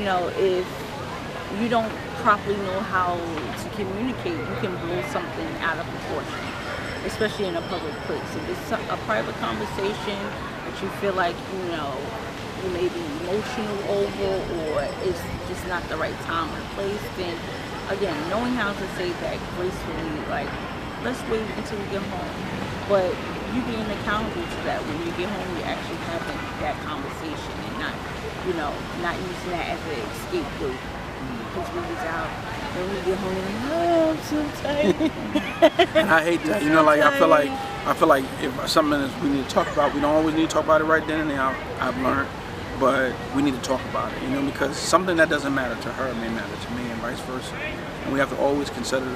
you know, if you don't properly know how to communicate, you can blow something out of proportion, especially in a public place. If it's a private conversation that you feel like, you know, you may be emotional over, or it's just not the right time or place, then again, knowing how to say that gracefully, like, let's wait until we get home. But you being accountable to that. When you get home, you're actually having that conversation and not, you know, not using that as an scapegoat. Because we was out, and we get home, and oh, I'm so tired. And I hate that. You know, like I feel like if something is we need to talk about, we don't always need to talk about it right then and there. I've learned, but we need to talk about it. You know, because something that doesn't matter to her may matter to me, and vice versa. And we have to always consider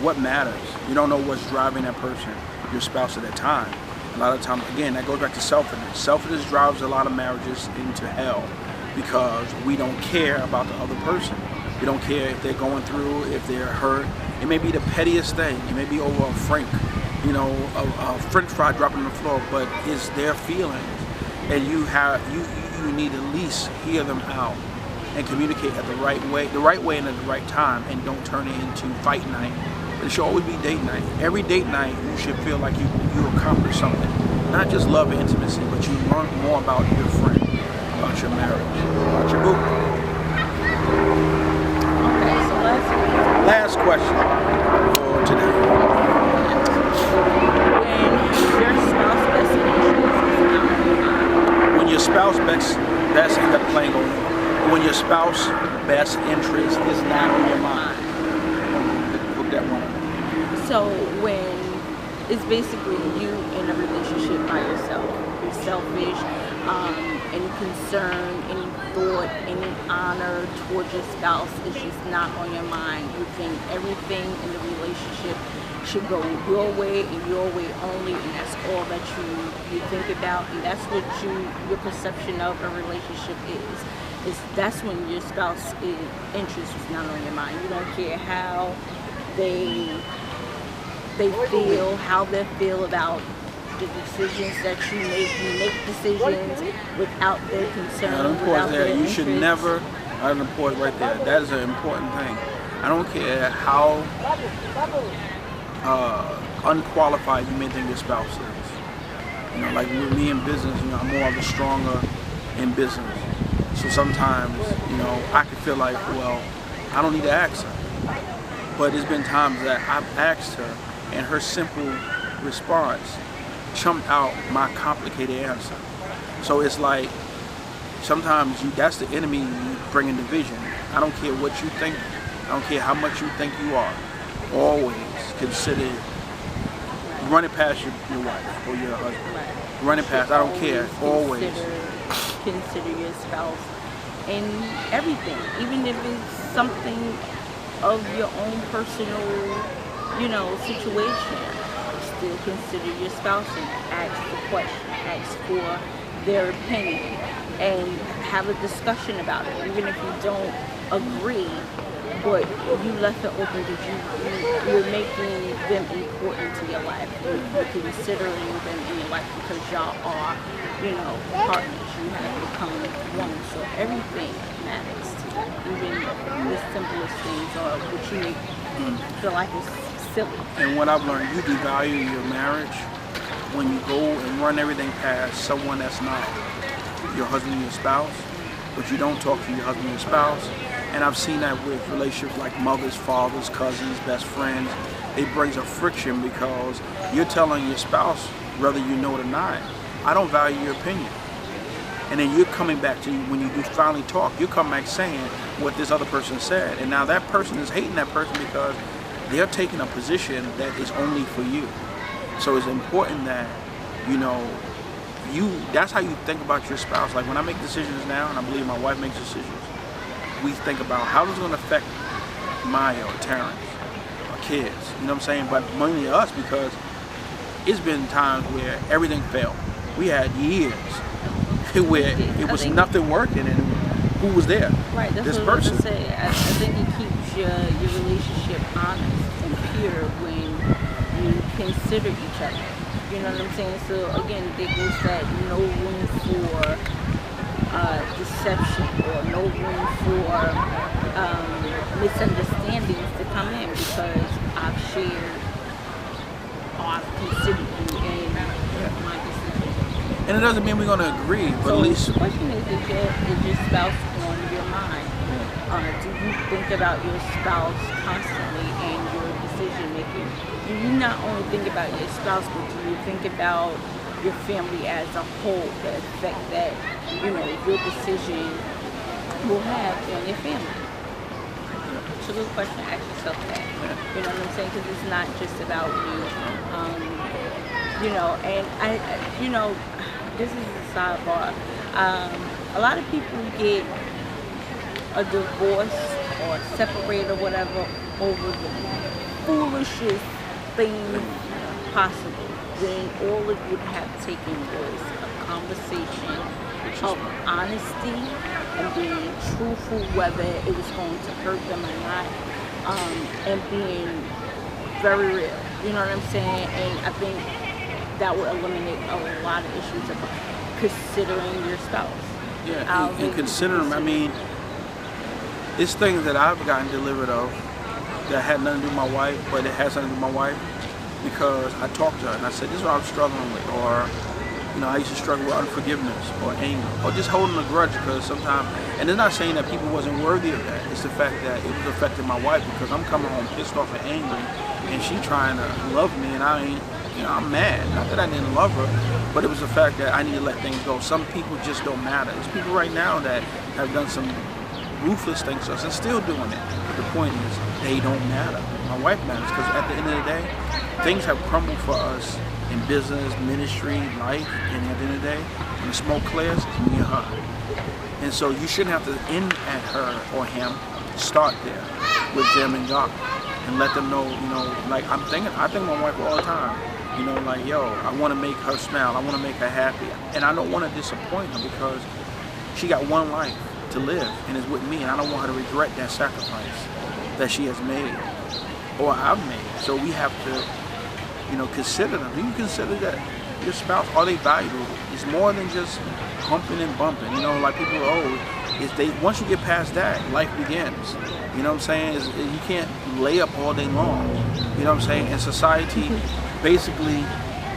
what matters. You don't know what's driving that person, your spouse at that time. A lot of times, again, that goes back to selfishness. Selfishness drives a lot of marriages into hell because we don't care about the other person. We don't care if they're going through, if they're hurt. It may be the pettiest thing. It may be over a frank, you know, a French fry dropping on the floor, but it's their feelings, and you need to at least hear them out and communicate at the right way and at the right time, and don't turn it into fight night. But it should always be date night. Every date night, you should feel like you accomplished something. Not just love and intimacy, but you learn more about your friend, about your marriage, about your boo. Okay, so last question for today. When your spouse best end up playing over. When your spouse best interest is not on your mind. Hook that one up. So when it's basically you in a relationship by yourself, you're selfish, any concern, any thought, any honor towards your spouse is just not on your mind. You think everything in the relationship should go your way and your way only, and that's all that you think about, and that's what your perception of a relationship is. That's when your spouse's interest is not on your mind. You don't care how they feel, how they feel about the decisions that you make. You make decisions without their concern, without their interest. You should never, I'm going to pause right there. That is an important thing. I don't care how unqualified you may think your spouse is. You know, like with me in business, you know, I'm more of a stronger in business. So sometimes, you know, I can feel like, well, I don't need to ask her. But there's been times that I've asked her, and her simple response chumped out my complicated answer. So it's like, sometimes that's the enemy bringing division. I don't care what you think. I don't care how much you think you are. Always consider running past your wife or your husband. Running past, I don't care. Always. Consider your spouse in everything, even if it's something of your own personal, you know, situation. Still consider your spouse and ask the question, ask for their opinion, and have a discussion about it, even if you don't agree. But you left it open because you're making them important to your life. You're considering them in your life because y'all are, you know, partners. You have become one. So everything matters to you. Even the simplest things or what you may feel like is silly. And what I've learned, you devalue your marriage when you go and run everything past someone that's not your husband and your spouse, but you don't talk to your husband and your spouse. And I've seen that with relationships like mothers, fathers, cousins, best friends. It brings a friction because you're telling your spouse, whether you know it or not, I don't value your opinion. And then you're coming back to, when you do finally talk, you come back saying what this other person said. And now that person is hating that person because they're taking a position that is only for you. So it's important that, you know, that's how you think about your spouse. Like when I make decisions now, and I believe my wife makes decisions, we think about how it's going to affect Maya or Terrence or kids, you know what I'm saying? But mainly us, because it's been times where everything failed. We had years where it was nothing working, and who was there? Right, that's this what person. I was going to say. I think it keeps your relationship honest and pure when you consider each other. You know what I'm saying? So again, there goes that no room for deception or no room for misunderstandings to come in, because I've shared or I've considered you in my decision. And it doesn't mean we're going to agree, but So at least... the question is your spouse on your mind? Do you think about your spouse constantly in your decision making? Do you not only think about your spouse, but do you think about your family as a whole, the effect that, your decision will have on your family? It's a good question to ask yourself that. You know what I'm saying? Because it's not just about you. And this is a sidebar. A lot of people get a divorce or separate or whatever over the foolishest thing possible, when all it would have taken was a conversation of honesty and being truthful, whether it was going to hurt them or not, and being very real. You know what I'm saying? And I think that would eliminate a lot of issues of considering your spouse. Yeah, and consider them. I mean, it's things that I've gotten delivered of that had nothing to do with my wife, but it has something to do with my wife, because I talked to her and I said, this is what I'm struggling with. Or, I used to struggle with unforgiveness or anger or just holding a grudge, because sometimes, and it's not saying that people wasn't worthy of that. It's the fact that it was affecting my wife, because I'm coming home pissed off and angry, and she trying to love me, and I ain't, I'm mad. Not that I didn't love her, but it was the fact that I need to let things go. Some people just don't matter. There's people right now that have done some ruthless things to us and still doing it. But the point is, they don't matter. My wife matters, because at the end of the day, things have crumbled for us in business, ministry, life, and at the end of the day, when the smoke clears, it's me and her. And so you shouldn't have to end at her or him. Start there with them and God, and let them know, like I think my wife all the time. Like, yo, I want to make her smile. I want to make her happy. And I don't want to disappoint her, because she got one life to live and is with me. And I don't want her to regret that sacrifice that she has made or I've made. So we have to, consider them. Do you consider that your spouse, are they valuable? It's more than just humping and bumping. Like people once you get past that, life begins. You know what I'm saying? You can't lay up all day long. You know what I'm saying? And society basically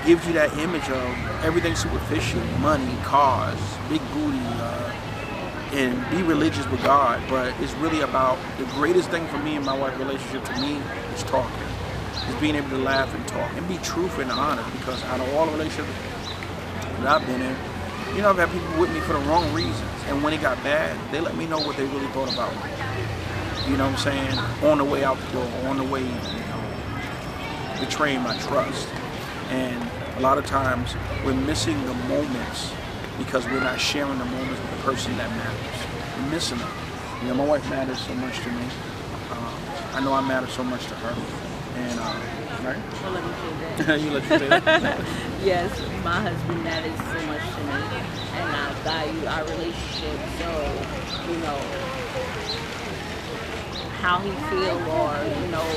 gives you that image of everything superficial, money, cars, big booty, and be religious with God. But it's really about the greatest thing for me and my wife's relationship, to me, is talking. Is being able to laugh and talk and be truthful and honest, because out of all the relationships that I've been in, I've had people with me for the wrong reasons. And when it got bad, they let me know what they really thought about me. You know what I'm saying? On the way out the door, on the way, betraying my trust. And a lot of times we're missing the moments because we're not sharing the moments with the person that matters. We're missing them. My wife matters so much to me. I know I matter so much to her. And, right? Well, let me say that. You let you say that? Yes, my husband matters so much to me, and I value our relationship. So, how he feels, or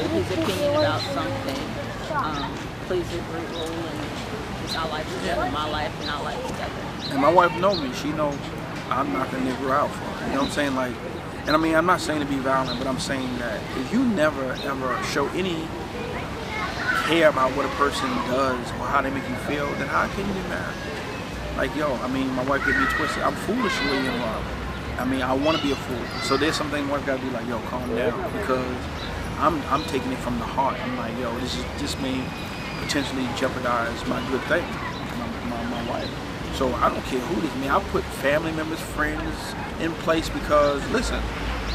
his opinion about something plays a great role in our life together, my life and our life together. And my wife knows me. She knows I'm not gonna nigger out for her. You know what I'm saying? Like, and I mean, I'm not saying to be violent, but I'm saying that if you never ever show any care about what a person does or how they make you feel, then how can you be married? Like, I mean, my wife get me twisted. I'm foolishly in love. I mean, I want to be a fool. So there's something my wife got to be like, yo, calm down, because I'm taking it from the heart. I'm like, yo, this may potentially jeopardize my good thing, my wife. So I don't care who this is. I put family members, friends in place, because listen,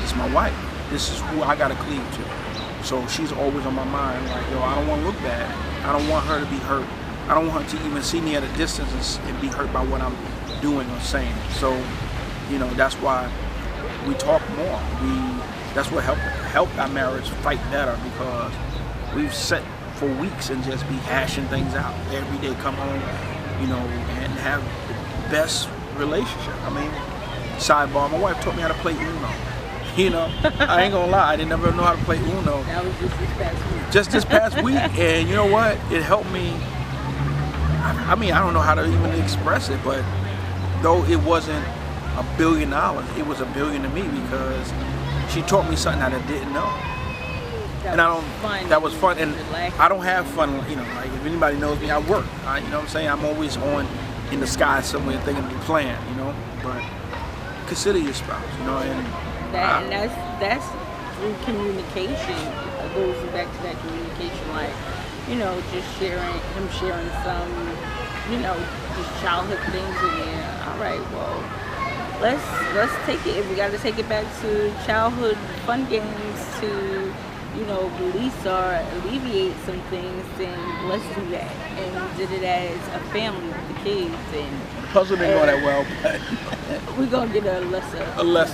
it's my wife. This is who I got to cleave to. So she's always on my mind, like, yo, I don't want to look bad. I don't want her to be hurt. I don't want her to even see me at a distance and be hurt by what I'm doing or saying. So, that's why we talk more. That's what helped our marriage fight better, because we've sat for weeks and just be hashing things out. Every day come home, and have the best relationship. I mean, sidebar, my wife taught me how to play Uno. I ain't gonna lie, I didn't never know how to play Uno. That was just this past week. Just this past week, and you know what? It helped me. I mean, I don't know how to even express it, but though it wasn't $1 billion, it was $1 billion to me because she taught me something that I didn't know. And I don't. Fun. That was fun, and Relaxing. I don't have fun. You know, like if anybody knows me, I work. You know what I'm saying? I'm always on in the sky somewhere thinking of a plan. You know, but consider your spouse. You know, and that's through communication. It goes back to that communication, like, you know, just sharing some, you know, just childhood things in there. All right, well, let's take it. If we got to take it back to childhood fun games to, you know, release or alleviate some things, then let's do that. And we did it as a family with the kids. And the puzzle didn't go that well, but we're gonna get a lesser. It was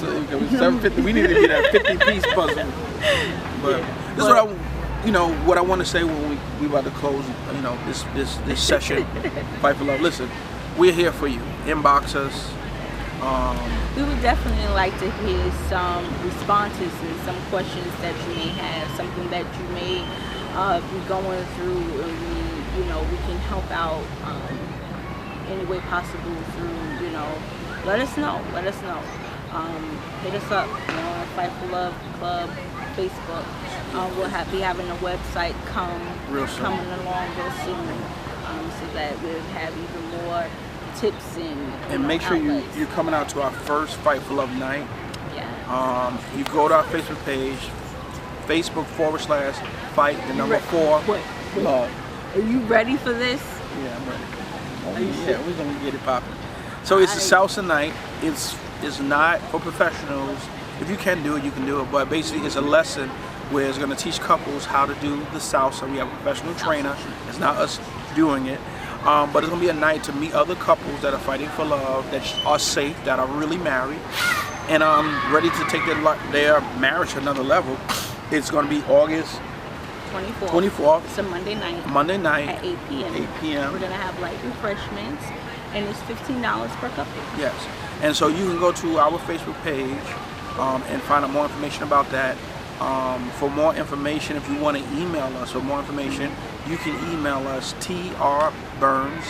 750. We need to get a 50-piece puzzle. But Yeah. this is what what I want to say when we about to close. You know, this session, Fight for Love. Listen, we're here for you. Inbox us. We would definitely like to hear some responses and some questions that you may have, something that you may be going through, and we can help out any way possible through, let us know. Hit us up, on Fight for Love Club, Facebook. We'll be having a website coming along real soon, so that we'll have even more tips and make sure you're coming out to our first Fight for Love night. Yeah. You go to our Facebook page, Facebook.com/Fight 4 Love. Are you ready for this? Yeah, I'm ready. Yeah, we're gonna get it popping. So it's a salsa night. It's not for professionals. If you can do it, you can do it. But basically, it's a lesson where it's gonna teach couples how to do the salsa. We have a professional trainer. It's not us doing it. But it's going to be a night to meet other couples that are fighting for love, that are safe, that are really married, and ready to take their marriage to another level. It's going to be August 24th. It's a Monday night. At 8 p.m. 8 p.m. We're going to have light refreshments, and it's $15 per couple. Yes. And so you can go to our Facebook page and find out more information about that. For more information, if you want to email us for more information, you can email us trburns,